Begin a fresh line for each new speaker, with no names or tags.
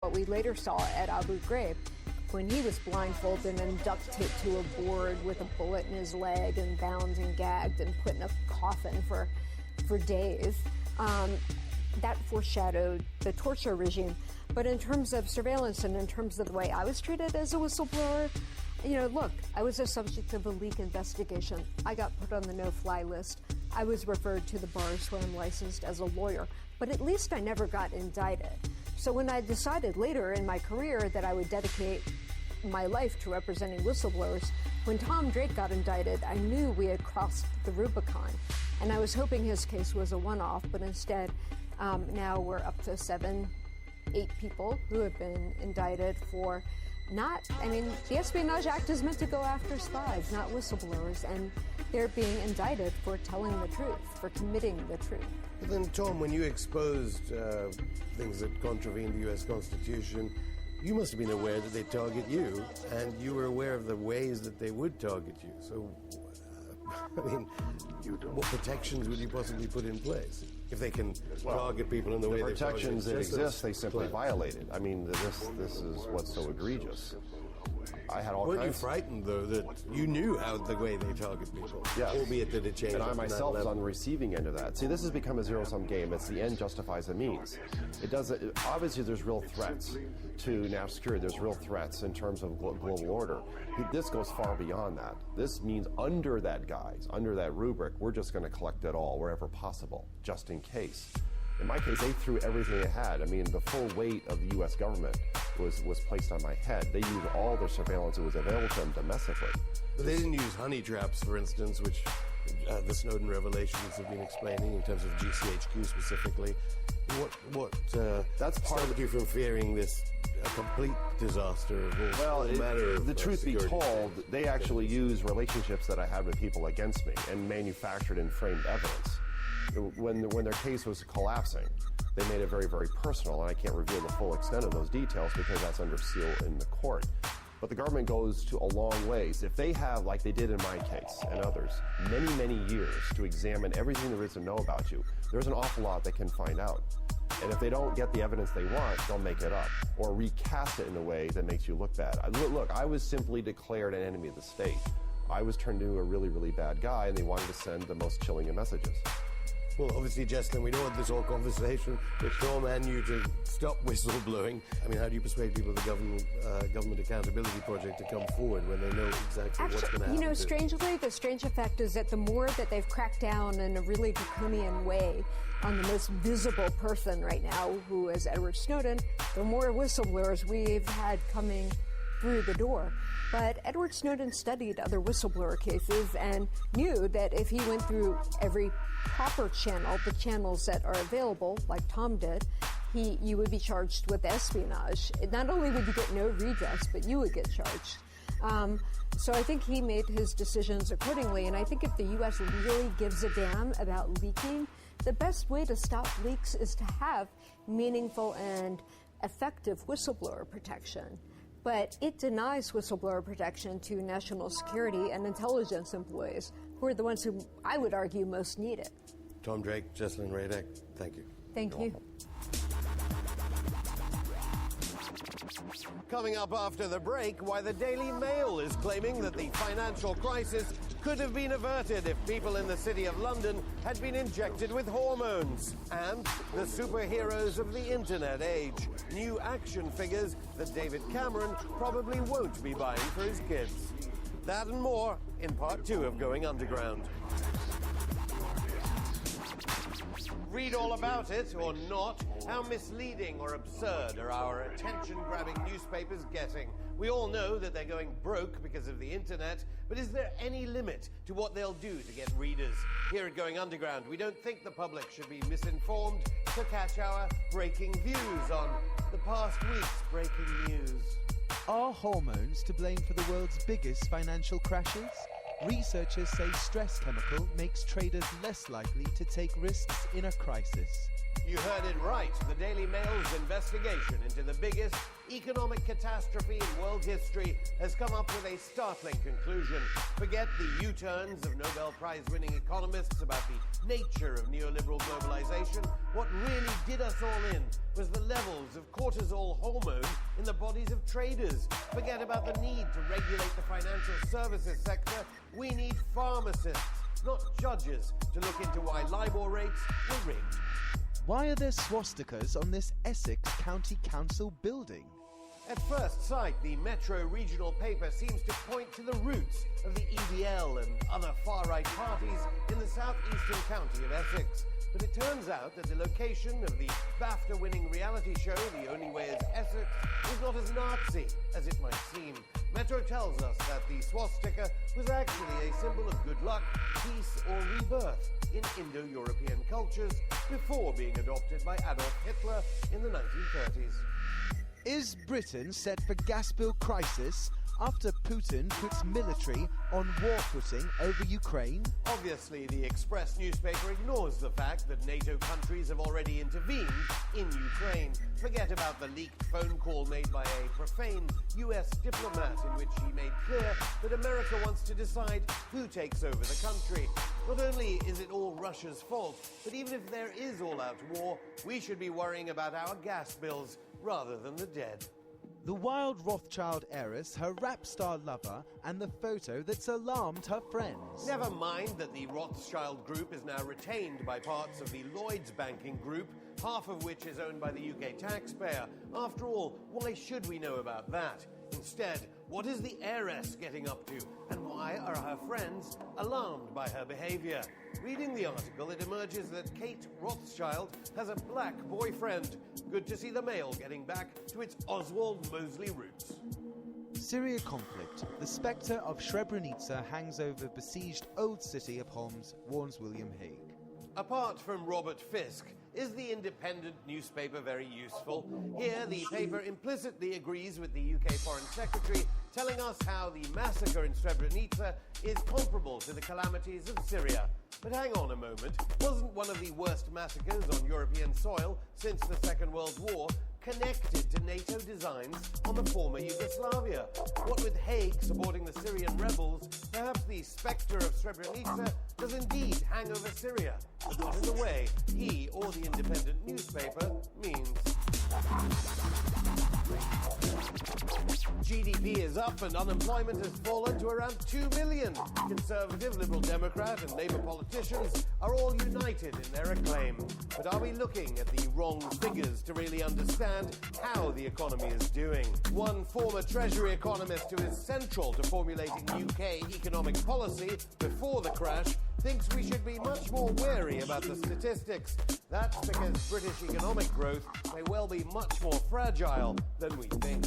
what we later saw at Abu Ghraib, when he was blindfolded and duct taped to a board with a bullet in his leg and bound and gagged and put in a coffin for days. That foreshadowed the torture regime. But in terms of surveillance and in terms of the way I was treated as a whistleblower, look, I was a subject of a leak investigation. I got put on the no-fly list. I was referred to the bars where I'm licensed as a lawyer. But at least I never got indicted. So when I decided later in my career that I would dedicate my life to representing whistleblowers, when Tom Drake got indicted, I knew we had crossed the Rubicon. And I was hoping his case was a one-off, but instead, now we're up to 8 people who have been indicted for the Espionage Act is meant to go after spies, not whistleblowers, and they're being indicted for telling the truth, for committing the truth.
But then, Tom, when you exposed things that contravene the U.S. Constitution, you must have been aware that they target you, and you were aware of the ways that they would target you. So, what protections would you possibly put in place if they can target people in the way they
protections that exist? They simply violated. This is what's so egregious. I had all
Weren't
kinds.
you frightened, though, that you knew how the way they target people?
Yes.
Albeit that it changed.
And I myself was on the receiving end of that. See, this has become a zero-sum game. It's the end justifies the means. It doesn't. Obviously, there's real threats to national security. There's real threats in terms of global order. This goes far beyond that. This means under that guise, under that rubric, we're just going to collect it all wherever possible, just in case. In my case, they threw everything they had. The full weight of the U.S. government was placed on my head. They used all their surveillance that was available to them domestically.
But they didn't use honey traps, for instance, which the Snowden revelations have been explaining in terms of GCHQ specifically. That's part of you from fearing this a complete disaster of all matter of
the truth be told, they actually used relationships that I had with people against me and manufactured and framed evidence. When their case was collapsing, they made it very, very personal, and I can't reveal the full extent of those details because that's under seal in the court. But the government goes to a long ways. If they have, like they did in my case and others, many, many years to examine everything there is to know about you, there's an awful lot they can find out. And if they don't get the evidence they want, they'll make it up or recast it in a way that makes you look bad. Look, I was simply declared an enemy of the state. I was turned into a really, really bad guy, and they wanted to send the most chilling of messages.
Well, obviously, Justin, we don't want this whole conversation with Tom and you to stop whistleblowing. How do you persuade people of the Government Accountability Project to come forward when they know exactly what's going to happen?
Strangely, the strange effect is that the more that they've cracked down in a really draconian way on the most visible person right now, who is Edward Snowden, the more whistleblowers we've had coming through the door. But Edward Snowden studied other whistleblower cases and knew that if he went through every proper channel, the channels that are available, like Tom did, you would be charged with espionage. Not only would you get no redress, but you would get charged. So I think he made his decisions accordingly, and I think if the U.S. really gives a damn about leaking, the best way to stop leaks is to have meaningful and effective whistleblower protection. But it denies whistleblower protection to national security and intelligence employees, who are the ones who I would argue most need it.
Tom Drake, Jessalyn Radek, thank you.
Thank you.
Coming up after the break, why the Daily Mail is claiming that the financial crisis could have been averted if people in the City of London had been injected with hormones. And the superheroes of the internet age, new action figures that David Cameron probably won't be buying for his kids. That and more in part 2 of Going Underground. Read all about it, or not. How misleading or absurd are our attention-grabbing newspapers getting? We all know that they're going broke because of the internet, but is there any limit to what they'll do to get readers? Here at Going Underground, we don't think the public should be misinformed, so catch our breaking views on the past week's breaking news.
Are hormones to blame for the world's biggest financial crashes? Researchers say stress chemical makes traders less likely to take risks in a crisis.
You heard it right. The Daily Mail's investigation into the biggest economic catastrophe in world history has come up with a startling conclusion. Forget the U-turns of Nobel Prize-winning economists about the nature of neoliberal globalization. What really did us all in was the levels of cortisol hormone in the bodies of traders. Forget about the need to regulate the financial services sector. We need pharmacists, not judges, to look into why LIBOR rates were rigged.
Why are there swastikas on this Essex County Council building?
At first sight, the Metro regional paper seems to point to the roots of the EDL and other far-right parties in the southeastern county of Essex. But it turns out that the location of the BAFTA-winning reality show, The Only Way is Essex, is not as Nazi as it might seem. Metro tells us that the swastika was actually a symbol of good luck, peace, or rebirth in Indo-European cultures before being adopted by Adolf Hitler in the 1930s.
Is Britain set for gas bill crisis after Putin puts military on war footing over Ukraine?
Obviously, the Express newspaper ignores the fact that NATO countries have already intervened in Ukraine. Forget about the leaked phone call made by a profane US diplomat in which he made clear that America wants to decide who takes over the country. Not only is it all Russia's fault, but even if there is all-out war, we should be worrying about our gas bills rather than the dead.
The wild Rothschild heiress, her rap star lover, and the photo that's alarmed her friends.
Never mind that the Rothschild Group is now retained by parts of the Lloyds banking group, half of which is owned by the UK taxpayer. After all, why should we know about that? Instead, what is the heiress getting up to, and why are her friends alarmed by her behavior? Reading the article, it emerges that Kate Rothschild has a black boyfriend. Good to see the mail getting back to its Oswald Mosley roots.
Syria conflict. The spectre of Srebrenica hangs over besieged old city of Homs, warns William Hague.
Apart from Robert Fisk, is the Independent newspaper very useful? Here, the paper implicitly agrees with the UK Foreign Secretary, telling us how the massacre in Srebrenica is comparable to the calamities of Syria. But hang on a moment, wasn't one of the worst massacres on European soil since the Second World War connected to NATO designs on the former Yugoslavia? What with Hague supporting the Syrian rebels, perhaps the spectre of Srebrenica does indeed hang over Syria, but not in the way he or the Independent newspaper means. GDP is up and unemployment has fallen to around 2 million. Conservative, Liberal Democrat and Labour politicians are all united in their acclaim. But are we looking at the wrong figures to really understand how the economy is doing? One former Treasury economist who is central to formulating UK economic policy before the crash thinks we should be much more wary about the statistics. That's because British economic growth may well be much more fragile than we think.